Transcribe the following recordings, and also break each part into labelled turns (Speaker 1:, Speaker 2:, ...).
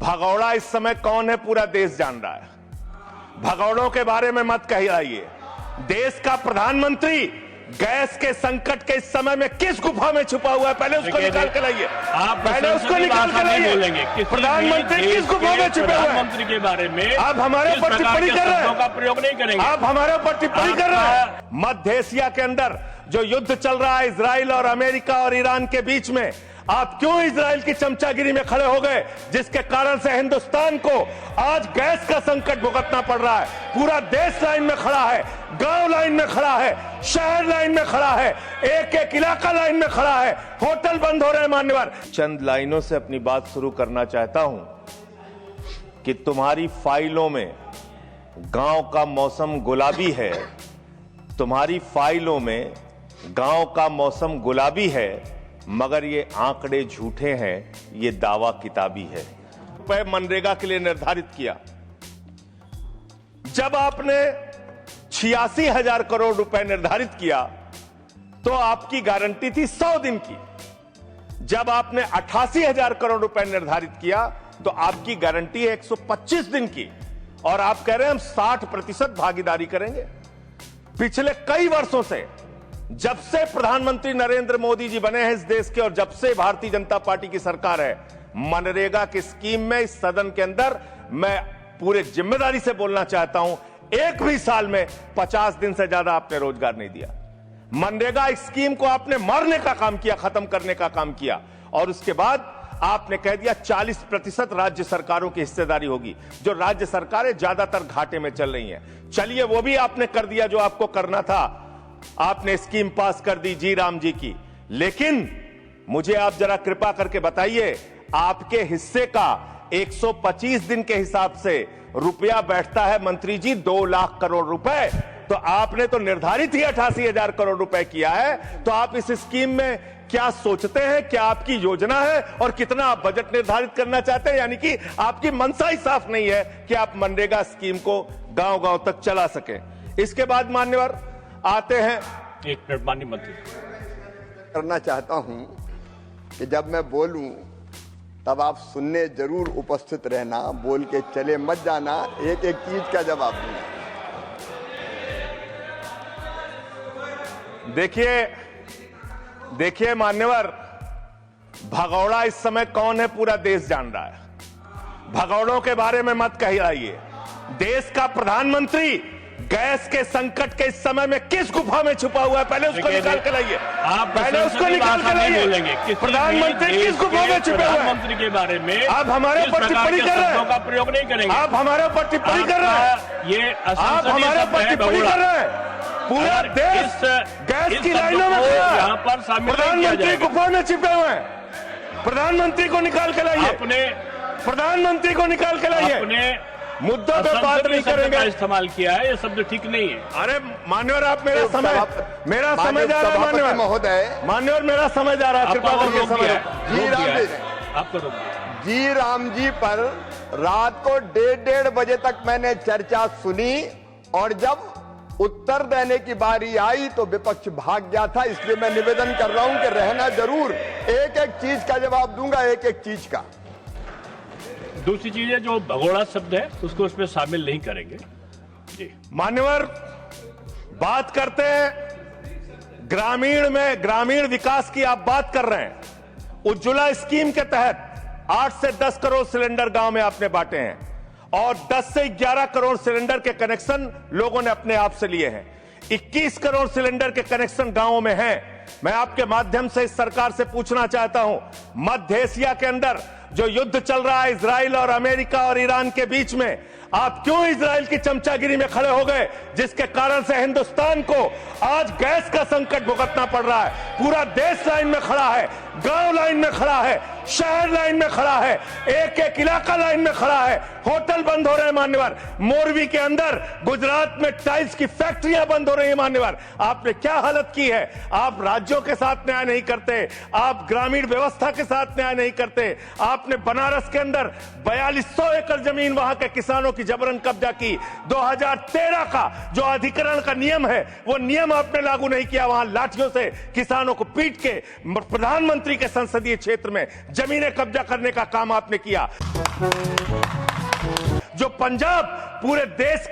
Speaker 1: भगौड़ा इस समय कौन है पूरा देश जान रहा है। भगौड़ों के बारे में मत कहिए। देश का प्रधानमंत्री गैस के संकट के इस समय में किस गुफा में छुपा हुआ है, पहले उसको निकाल के लाइए।
Speaker 2: आप
Speaker 1: पहले उसको निकाल के लाइए। प्रधानमंत्री किस गुफा में छुपे हुए हैं?
Speaker 2: प्रधानमंत्री के बारे में
Speaker 1: आप हमारे ऊपर टिप्पणी कर रहे हैं,
Speaker 2: का प्रयोग नहीं करेंगे।
Speaker 1: आप हमारे ऊपर टिप्पणी कर रहे हैं। मध्य एशिया के अंदर जो युद्ध चल रहा है इजराइल और अमेरिका और ईरान के बीच में, आप क्यों इजराइल की चमचागिरी में खड़े हो गए, जिसके कारण से हिंदुस्तान को आज गैस का संकट भुगतना पड़ रहा है। पूरा देश लाइन में खड़ा है, गांव लाइन में खड़ा है, शहर लाइन में खड़ा है, एक एक इलाका लाइन में खड़ा है, होटल बंद हो रहे हैं। मान्यवर, चंद लाइनों से अपनी बात शुरू करना चाहता हूं कि तुम्हारी फाइलों में गांव का मौसम गुलाबी है, तुम्हारी फाइलों में गांव का मौसम गुलाबी है, मगर ये आंकड़े झूठे हैं, ये दावा किताबी है। रुपए मनरेगा के लिए निर्धारित किया, जब आपने 86,000 करोड़ रुपए निर्धारित किया तो आपकी गारंटी थी 100 दिन की। जब आपने 88,000 करोड़ रुपए निर्धारित किया तो आपकी गारंटी है 125 दिन की, और आप कह रहे हैं हम 60% भागीदारी करेंगे। पिछले कई वर्षों से, जब से प्रधानमंत्री नरेंद्र मोदी जी बने हैं इस देश के और जब से भारतीय जनता पार्टी की सरकार है, मनरेगा की स्कीम में इस सदन के अंदर मैं पूरे जिम्मेदारी से बोलना चाहता हूं, एक भी साल में 50 दिन से ज्यादा आपने रोजगार नहीं दिया। मनरेगा स्कीम को आपने मारने का काम किया, खत्म करने का काम किया, और उसके बाद आपने कह दिया 40% राज्य सरकारों की हिस्सेदारी होगी। जो राज्य सरकारें ज्यादातर घाटे में चल रही हैं, चलिए वो भी आपने कर दिया जो आपको करना था। आपने स्कीम पास कर दी जी राम जी की, लेकिन मुझे आप जरा कृपा करके बताइए, आपके हिस्से का 125 दिन के हिसाब से रुपया बैठता है मंत्री जी 2 लाख करोड़ रुपए। तो आपने तो निर्धारित ही 88,000 करोड़ रुपए किया है, तो आप इस स्कीम में क्या सोचते हैं, क्या आपकी योजना है और कितना आप बजट निर्धारित करना चाहते हैं? यानी कि आपकी मंशा ही साफ नहीं है कि आप मनरेगा स्कीम को गांव गांव तक चला सकें। इसके बाद मान्यवर आते हैं,
Speaker 2: एक मिनट माननीय मंत्री,
Speaker 3: करना चाहता हूं कि जब मैं बोलूं तब आप सुनने जरूर उपस्थित रहना, बोल के चले मत जाना, एक एक चीज का जवाब दूंगा।
Speaker 1: देखिए मान्यवर, भगौड़ा इस समय कौन है पूरा देश जान रहा है। भगौड़ों के बारे में मत कहिए। देश का प्रधानमंत्री गैस के संकट के इस समय में किस गुफा में छुपा हुआ है, पहले उसको निकाल के लाइए।
Speaker 2: आप
Speaker 1: पहले उसको निकाल के लाइए। प्रधानमंत्री किस गुफा में छुपे हुए हैं?
Speaker 2: प्रधानमंत्री के बारे में
Speaker 1: आप हमारे ऊपर टिप्पणी कर रहे हैं,
Speaker 2: का प्रयोग नहीं करेंगे।
Speaker 1: आप हमारे ऊपर टिप्पणी कर रहे हैं,
Speaker 2: ये
Speaker 1: आप हमारे ऊपर टिप्पणी कर रहे हैं। पूरा देश गैस की लाइनों में खड़ा है,
Speaker 2: यहाँ पर शामिल
Speaker 1: प्रधानमंत्री गुफा में छिपे हुए हैं। प्रधानमंत्री को निकाल के लाइए, प्रधानमंत्री को निकाल के लाइए। मुद्दों पे बात नहीं करेंगे।
Speaker 2: इस्तेमाल किया है, ये शब्द ठीक नहीं है।
Speaker 1: अरे मान्यवर, आप मेरा समय जा रहा है। मान्यवर मेरा समय जा रहा है, कृपा करके समय।
Speaker 3: जी राम जी पर रात को 1:30 बजे तक मैंने चर्चा सुनी, और जब उत्तर देने की बारी आई तो विपक्ष भाग गया था। इसलिए मैं निवेदन कर रहा हूं कि रहना जरूर, एक एक चीज का जवाब दूंगा, एक एक चीज का।
Speaker 2: दूसरी चीज है, जो भगोड़ा शब्द है उसको उसमें शामिल नहीं करेंगे। जी
Speaker 1: मान्यवर, बात करते हैं ग्रामीण विकास की आप बात कर रहे हैं। उज्ज्वला स्कीम के तहत 8 से 10 करोड़ सिलेंडर गांव में आपने बांटे हैं, और 10 से 11 करोड़ सिलेंडर के कनेक्शन लोगों ने अपने आप से लिए हैं। 21 करोड़ सिलेंडर के कनेक्शन गांवों में हैं। मैं आपके माध्यम से इस सरकार से पूछना चाहता हूं, मध्य एशिया के अंदर जो युद्ध चल रहा है इजराइल और अमेरिका और ईरान के बीच में, आप क्यों इजराइल की चमचागिरी में खड़े हो गए, जिसके कारण से हिंदुस्तान को आज गैस का संकट भुगतना पड़ रहा है। पूरा देश लाइन में खड़ा है, गांव लाइन में खड़ा है, शहर लाइन में खड़ा है, एक एक इलाका लाइन में खड़ा है, होटल बंद हो रहे हैं। मान्यवर, मोरवी के अंदर गुजरात में टाइल्स की फैक्ट्रियां बंद हो रही है। मान्यवर, आपने क्या हालत की है। आप राज्यों के साथ न्याय नहीं करते, आप ग्रामीण व्यवस्था के साथ न्याय नहीं करते। आपने बनारस के अंदर 4200 एकड़ जमीन वहां के किसानों की जबरन कब्जा की। 2013 का जो अधिकरण का नियम है, वो नियम आपने लागू नहीं किया। वहां लाठियों से किसानों को पीट के प्रधानमंत्री के संसदीय क्षेत्र में जमीनें कब्जा करने का काम आपने किया। जो पंजाब पूरे देश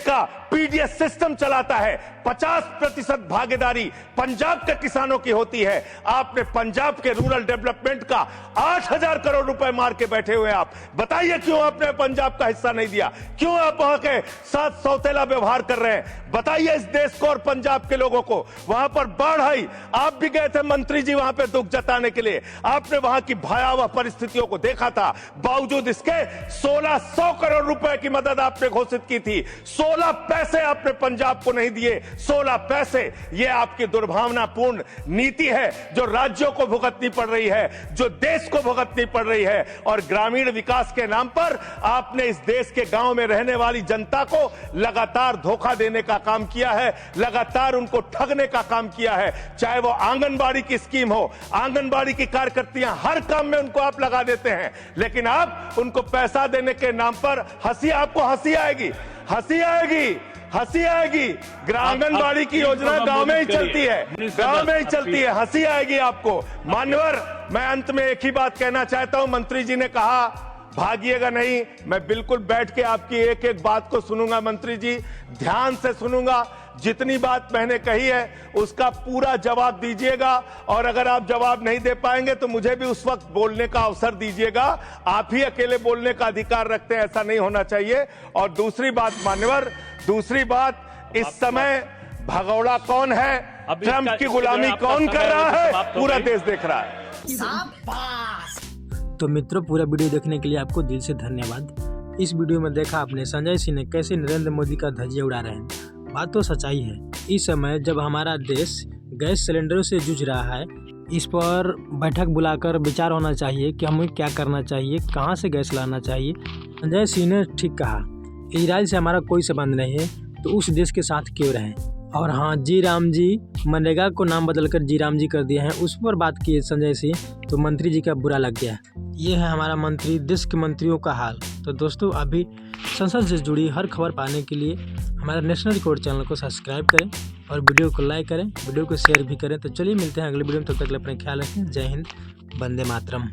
Speaker 1: का पीडीएस सिस्टम चलाता है, 50% भागीदारी पंजाब के किसानों की होती है। आपने पंजाब के रूरल डेवलपमेंट का 8,000 करोड़ रुपए मार के बैठे हुए। आप बताइए क्यों आपने पंजाब का हिस्सा नहीं दिया? क्यों आप वहां के साथ सौतेला व्यवहार कर रहे हैं? बताइए इस देश को और पंजाब के लोगों को। वहां पर बाढ़ आई, आप भी गए थे मंत्री जी वहां पे दुख जताने के लिए। आपने वहां की भयावह परिस्थितियों को देखा था। बावजूद इसके 1600 करोड़ रुपए की मदद आपने घोषित की थी। 16 पैसे आपने पंजाब को नहीं दिए। 16 पैसे। यह आपकी दुर्भावनापूर्ण नीति है जो राज्यों को भुगतनी पड़ रही है, जो देश को भुगतनी पड़ रही है। और ग्रामीण विकास के नाम पर आपने इस देश के गांव में रहने वाली जनता को लगातार धोखा देने का काम किया है, लगातार उनको ठगने का काम किया है। चाहे वो आंगनबाड़ी की स्कीम हो, आंगनबाड़ी की कार्यकर्तियां, हर काम में उनको आप लगा देते हैं, लेकिन आप उनको पैसा देने के नाम पर आपको हंसी आएगी, हंसी आएगी, हंसी आएगी। आंगनबाड़ी की योजना गांव में ही चलती है, गांव में ही चलती है, हंसी आएगी आपको। मान्यवर, मैं अंत में एक ही बात कहना चाहता हूं। मंत्री जी ने कहा भागिएगा नहीं, मैं बिल्कुल बैठ के आपकी एक एक बात को सुनूंगा। मंत्री जी, ध्यान से सुनूंगा। जितनी बात मैंने कही है उसका पूरा जवाब दीजिएगा, और अगर आप जवाब नहीं दे पाएंगे तो मुझे भी उस वक्त बोलने का अवसर दीजिएगा। आप ही अकेले बोलने का अधिकार रखते हैं, ऐसा नहीं होना चाहिए। और दूसरी बात मान्यवर, दूसरी बात, इस समय भगौड़ा कौन है, ट्रंप की गुलामी कौन कर रहा है, पूरा देश देख रहा है।
Speaker 4: तो मित्रों, पूरा वीडियो देखने के लिए आपको दिल से धन्यवाद। इस वीडियो में देखा आपने संजय सिंह ने कैसे नरेंद्र मोदी का धज्जियां उड़ा रहे हैं। बात तो सच्चाई है। इस समय जब हमारा देश गैस सिलेंडरों से जूझ रहा है, इस पर बैठक बुलाकर विचार होना चाहिए कि हमें क्या करना चाहिए, कहां से गैस लाना चाहिए। संजय सिंह ने ठीक कहा, इजराइल से हमारा कोई संबंध नहीं है तो उस देश के साथ क्यों रहें। और हाँ, जी राम जी, मनरेगा को नाम बदलकर जी राम जी कर दिए हैं, उस पर बात की संजय सिंह, तो मंत्री जी का बुरा लग गया। ये है हमारा मंत्री, देश के मंत्रियों का हाल। तो दोस्तों, अभी संसद से जुड़ी हर खबर पाने के लिए हमारा नेशनल रिकॉर्ड चैनल को सब्सक्राइब करें और वीडियो को लाइक करें, वीडियो को शेयर भी करें। तो चलिए मिलते हैं अगले वीडियो में, तब तक अपना ख्याल रखें। जय हिंद, वंदे मातरम।